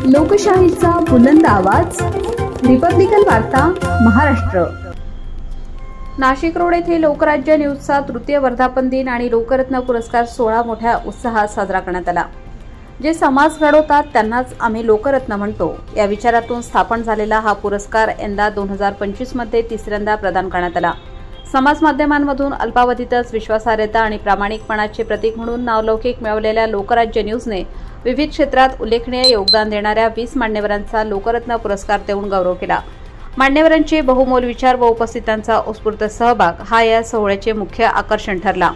लोकशाहीचा बुलंद आवाज, रिपब्लिकन वार्ता महाराष्ट्र। नाशिक रोड येथे लोकराज्य न्यूजचा तृतीय वर्धापन दिन आणि लोकरत्न पुरस्कार सोहळा मोठ्या उत्साहात साजरा करण्यात आला। जे समाज घडवतात त्यांनाच आम्ही लोकरत्न म्हणतो या विचारातून स्थापन झालेला हा पुरस्कार यंदा 2025 मध्ये तिसऱ्यांदा प्रदान करण्यात आला। समाज माध्यमांमधून अल्पावधीतच विश्वासार्हता आणि प्रामाणिकपणाचे प्रतीक म्हणून नावलौकिक मिळवलेल्या लोकराज्य न्यूजने विविध क्षेत्रात उल्लेखनीय योगदान देणाऱ्या 20 मान्यवरांचा लोकरत्न पुरस्कार देऊन गौरव केला। मान्यवरांचे बहुमोल विचार व उपस्थितांचा उत्स्फूर्त सहभाग हा या सोहळ्याचे मुख्य आकर्षण ठरला।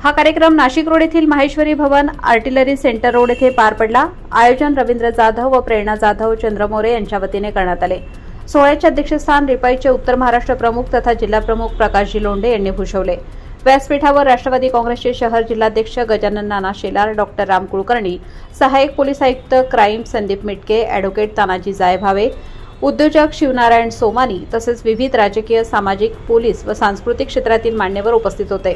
हा कार्यक्रम नाशिक रोड येथील माहेश्वरी भवन आर्टिलरी सेंटर रोड येथे पार पडला। आयोजन रवींद्र जाधव व प्रेरणा जाधव चंद्रमोरे यांच्या वतीने करण्यात आले। सोहळ्याचे अध्यक्षस्थान रिपाईचे उत्तर महाराष्ट्र प्रमुख तथा जिल्हा प्रमुख प्रकाशजी लोंढे यांनी भूषवले। व्यासपीठावर राष्ट्रवादी काँग्रेसचे शहर जिल्हाध्यक्ष गजानन नाना शेलार, डॉक्टर राम कुलकर्णी, सहाय्यक पोलीस आयुक्त क्राईम संदीप मिटके, ॲडव्होकेट तानाजी जायभावे, उद्योजक शिवनारायण सोमानी तसेच विविध राजकीय, सामाजिक, पोलीस व सांस्कृतिक क्षेत्रातील मान्यवर उपस्थित होते।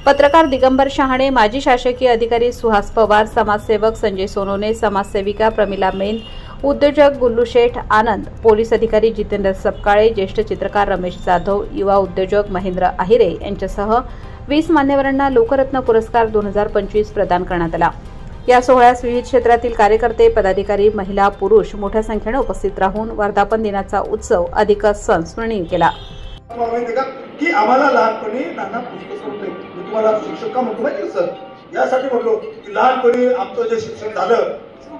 पत्रकार दिगंबर शहाणे, माजी शासकीय अधिकारी सुहास पवार, समाजसेवक संजय सोनोने, समाजसेविका प्रमिला मेन, उद्योजक गुल्लू शेठ आनंद, पोलीस अधिकारी जितेंद्र सपकाळे, ज्येष्ठ चित्रकार रमेश जाधव, युवा उद्योजक महेंद्र आहिरे यांच्यासह 20 मान्यवरांना लोकरत्न पुरस्कार 2025 प्रदान करण्यात आला। या सोहळ्यास विविध क्षेत्रातील कार्यकर्ते, पदाधिकारी, महिला, पुरुष मोठ्या संख्येने उपस्थित राहून वर्धापन दिनाचा उत्सव अधिकच संस्मरणीय केला। की आम्हाला लहानपणी नाना पुस्तक होते, मी तुम्हाला शिक्षक का म्हणतो माहिती सर, यासाठी म्हटलो की लहानपणी आमचं जे शिक्षण झालं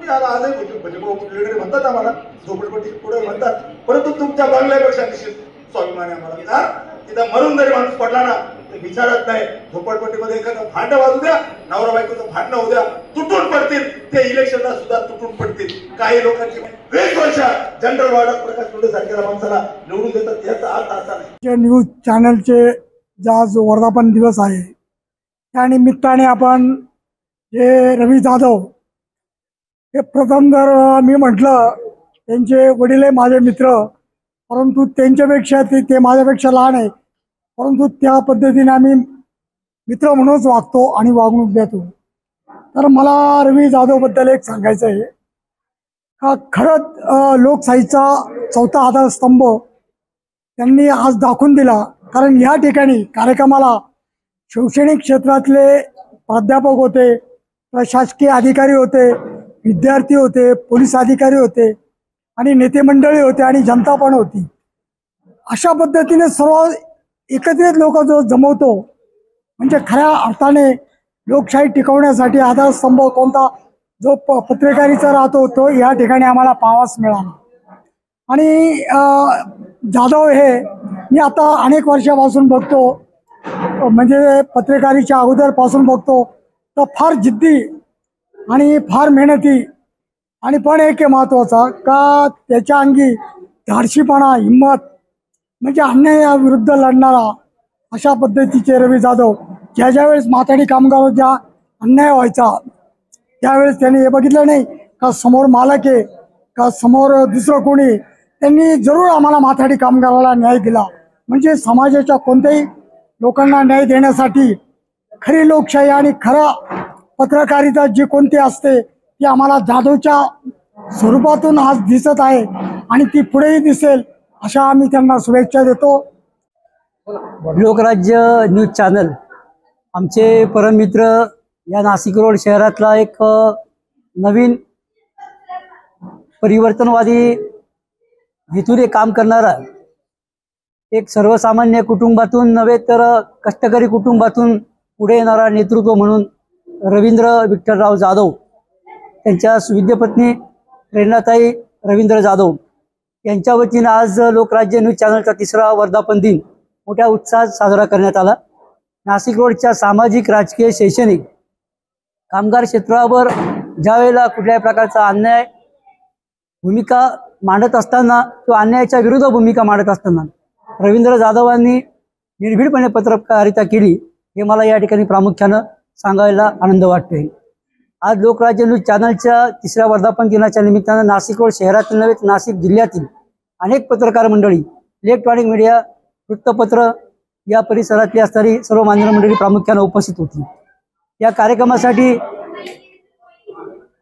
आजही वगैरे म्हणतात, आम्हाला झोपडपट्टी पुढे म्हणतात, परंतु तुमच्या बंगल्यापेक्षा निश्चित स्वाभिमान आहे आम्हाला। तिथं मरून जरी माणूस पडला ना ते विचारत नाही, झोपडपट्टीमध्ये एखादं भांडं वाजू द्या, नवरा बायकोचं भांडणं होऊ द्या, तुटून पडतील, ते इलेक्शनला सुद्धा तुटून पडतील। काही लोकांची 20 वर्ष जनरल वार्डात प्रकाश लोंढे सारख्या माणसाला निवडून देतात, याचा अर्थ असा नाही। न्यूज चॅनलचे आज वर्धापन दिवस आहे, त्या निमित्ताने आपण जे रवी जाधव हे प्रथम जर मी म्हटलं, त्यांचे वडील आहे माझे मित्र, परंतु त्यांच्यापेक्षा ते माझ्यापेक्षा लहान आहे, परंतु त्या पद्धतीने आम्ही मित्र म्हणूनच वागतो आणि वागणूक देतो। तर मला रवी जाधवबद्दल एक सांगायचं आहे का खरंच लोकशाहीचा चौथा आधारस्तंभ त्यांनी आज दाखवून दिला। कारण या ठिकाणी कार्यक्रमाला शैक्षणिक क्षेत्रातले प्राध्यापक होते, प्रशासकीय अधिकारी होते, विद्यार्थी होते, पोलीस अधिकारी होते आणि नेते मंडळी होते आणि जनता पण होती। अशा पद्धतीने सर्व एकत्रित लोक जो जमवतो म्हणजे खऱ्या अर्थाने लोकशाही टिकवण्यासाठी आधारस्तंभ कोणता जो पत्रकारिता राहतो तो या ठिकाणी आम्हाला पाहावाच मिळाला। आणि जाधव हे मी आता अनेक वर्षापासून बघतो, म्हणजे पत्रकारितेच्या अगोदरपासून बघतो, तर फार जिद्दी आणि फार मेहनती आणि पण एक महत्त्वाचा का त्याच्या अंगी धाडशीपणा, हिंमत, म्हणजे अन्यायाविरुद्ध लढणारा अशा पद्धतीचे रवी जाधव। ज्या वेळेस माथाडी कामगार ज्या अन्याय व्हायचा त्यावेळेस त्यांनी हे बघितलं नाही का समोर मालक आहे का समोर दुसरं कोणी, त्यांनी जरूर आम्हाला माथाडी कामगाराला न्याय दिला। म्हणजे समाजाच्या कोणत्याही लोकांना न्याय देण्यासाठी खरी लोकशाही आणि खरा पत्रकारिता जी कोणती असते ती आम्हाला जाधवच्या स्वरूपातून आज दिसत आहे आणि ती पुढेही दिसेल अशा आम्ही त्यांना शुभेच्छा देतो। लोकराज्य न्यूज चॅनल आमचे परममित्र या नाशिक रोड शहरातला एक नवीन परिवर्तनवादी हेतूने काम करणारा, एक सर्वसामान्य कुटुंबातून नव्हे तर कष्टकरी कुटुंबातून पुढे येणारा नेतृत्व म्हणून रवींद्र विठ्ठलराव जाधव, त्यांच्या सुविद्य पत्नी प्रेरणाताई रवींद्र जाधव यांच्या वतीने आज लोकराज्य न्यूज चॅनलचा तिसरा वर्धापन दिन मोठ्या उत्साहात साजरा करण्यात आला। नाशिक रोडच्या सामाजिक, राजकीय, शैक्षणिक, कामगार क्षेत्रावर ज्यावेळेला कुठल्याही प्रकारचा अन्याय भूमिका मांडत असताना किंवा अन्यायाच्या विरुद्ध भूमिका मांडत असताना रवींद्र जाधवांनी निर्भीडपणे पत्रकारिता केली, हे मला या ठिकाणी प्रामुख्यानं सांगायला आनंद वाटतोय। आज लोकराज्य न्यूज चॅनलच्या तिसऱ्या वर्धापन दिनाच्या निमित्तानं नाशिक रोड शहरातील नव्हे तर नाशिक जिल्ह्यातील अनेक पत्रकार मंडळी, इलेक्ट्रॉनिक मीडिया, वृत्तपत्र या परिसरातली असणारी सर्व मान्यवर मंडळी प्रामुख्याने उपस्थित होती। या कार्यक्रमासाठी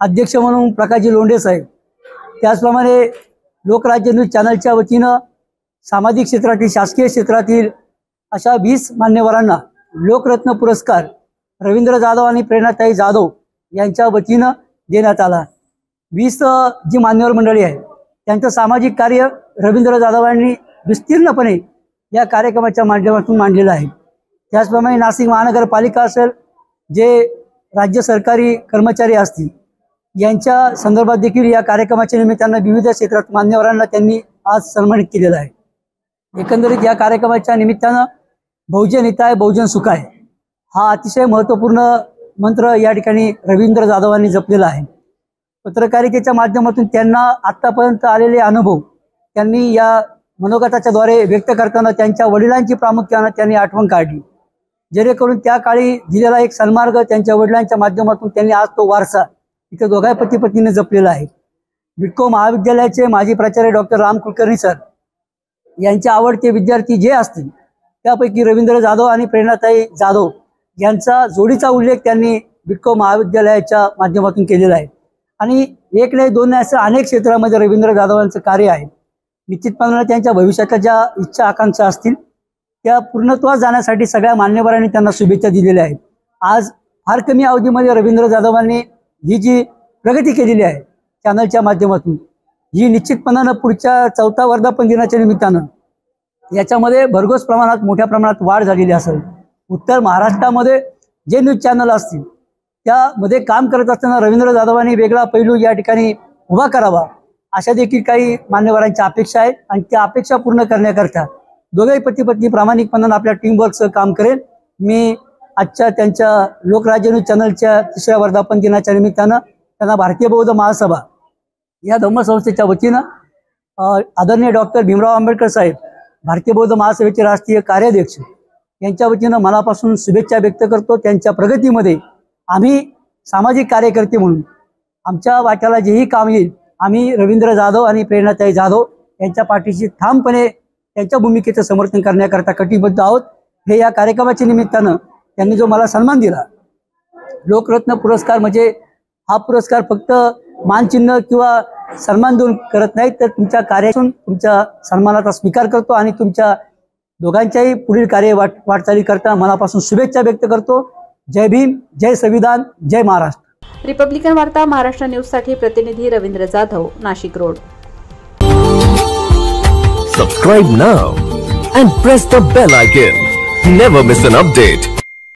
अध्यक्ष म्हणून प्रकाशजी लोंढे साहेब, त्याचप्रमाणे लोकराज्य न्यूज चॅनलच्या वतीनं सामाजिक क्षेत्रातील, शासकीय क्षेत्रातील अशा 20 मान्यवरांना लोकरत्न पुरस्कार रवींद्र जाधव आणि प्रेरणाताई जाधव यांच्या वतीनं देण्यात आला. 20 जी मान्यवर मंडळी आहे त्यांचं सामाजिक कार्य रवींद्र जाधवांनी विस्तीर्णपणे या कार्यक्रमाच्या माध्यमातून मांडलेलं आहे. त्याचप्रमाणे नाशिक महानगरपालिका असेल, जे राज्य सरकारी कर्मचारी असतील, यांच्या संदर्भात देखील या कार्यक्रमाच्या निमित्तानं विविध क्षेत्रात मान्यवरांना त्यांनी आज सन्मानित केलेलं आहे. एकंदरीत या कार्यक्रमाच्या निमित्तानं बहुजन हिताय बहुजन सुखाय हा अतिशय महत्त्वपूर्ण मंत्र या ठिकाणी रवींद्र जाधवांनी जपलेला आहे. पत्रकारितेच्या माध्यमातून त्यांना आत्तापर्यंत आलेले अनुभव त्यांनी या मनोगताच्या द्वारे व्यक्त करताना त्यांच्या वडिलांची प्रामुख्यानं त्यांनी आठवण काढली, जेणेकरून त्या काळी दिलेला एक सन्मार्ग त्यांच्या वडिलांच्या माध्यमातून त्यांनी आज तो वारसा इथे दोघा पती पत्नीने जपलेला आहे. बिटको महाविद्यालयाचे माजी प्राचार्य डॉक्टर राम कुलकर्णी सर यांचे आवडते विद्यार्थी जे असतील त्यापैकी रवींद्र जाधव आणि प्रेरणाताई जाधव यांचा जोडीचा उल्लेख त्यांनी बिटको महाविद्यालयाच्या माध्यमातून केलेला आहे. आणि एक नाही दोन नाही असं अनेक क्षेत्रामध्ये रवींद्र जाधवांचं कार्य आहे. निश्चितपणे त्यांच्या भविष्याच्या ज्या इच्छा आकांक्षा असतील त्या पूर्णत्वास जाण्यासाठी सगळ्या मान्यवरांनी त्यांना शुभेच्छा दिलेल्या आहेत. आज फार कमी अवधीमध्ये रवींद्र जाधवांनी ही जी प्रगती केलेली आहे चॅनलच्या माध्यमातून, ही निश्चितपणानं पुढच्या 4था वर्धापन दिनाच्या निमित्तानं याच्यामध्ये भरघोस प्रमाणात मोठ्या प्रमाणात वाढ झालेली असेल. उत्तर महाराष्ट्रामध्ये जे न्यूज चॅनल असतील त्यामध्ये काम करत असताना रवींद्र जाधवांनी वेगळा पैलू या ठिकाणी उभा करावा अशा देखील काही मान्यवरांच्या अपेक्षा आहेत. आणि त्या अपेक्षा पूर्ण करण्याकरता दोघेही पती पत्नी प्रामाणिकपणे आपल्या टीमवर्कचं काम करेल. मी आजच्या त्यांच्या लोकराज्य न्यूज चॅनलच्या 3ऱ्या वर्धापन दिनाच्या निमित्तानं त्यांना भारतीय बौद्ध महासभा या धम्मसंस्थेच्या वतीनं आदरणीय डॉक्टर भीमराव आंबेडकर साहेब, भारतीय बौद्ध महासभेचे राष्ट्रीय कार्याध्यक्ष यांच्या वतीनं मनापासून शुभेच्छा व्यक्त करतो. त्यांच्या प्रगतीमध्ये आम्ही सामाजिक कार्यकर्ते म्हणून आमच्या वाट्याला जेही काम येईल आम्ही रवींद्र जाधव आणि प्रेरणाताई जाधव यांच्या पाठीशी ठामपणे त्यांच्या भूमिकेचं समर्थन करण्याकरता कटिबद्ध आहोत. हे या कार्यक्रमाच्या निमित्तानं त्यांनी जो मला सन्मान दिला लोकरत्न पुरस्कार, म्हणजे हा पुरस्कार फक्त मानचिन्ह किंवा सन्मान देऊन करत नाहीत, तर तुमच्या कार्यातून तुमच्या सन्मानाचा स्वीकार करतो आणि तुमच्या दोघांच्याही पुढील कार्य वाटचाली करता मनापासून शुभेच्छा व्यक्त करतो. जय भीम, जय संविधान, जय महाराष्ट्र. रिपब्लिकन वार्ता महाराष्ट्र न्यूजसाठी प्रतिनिधी Ravindra Jadhav, Nashik road. Subscribe now and press the bell icon. Never miss an update.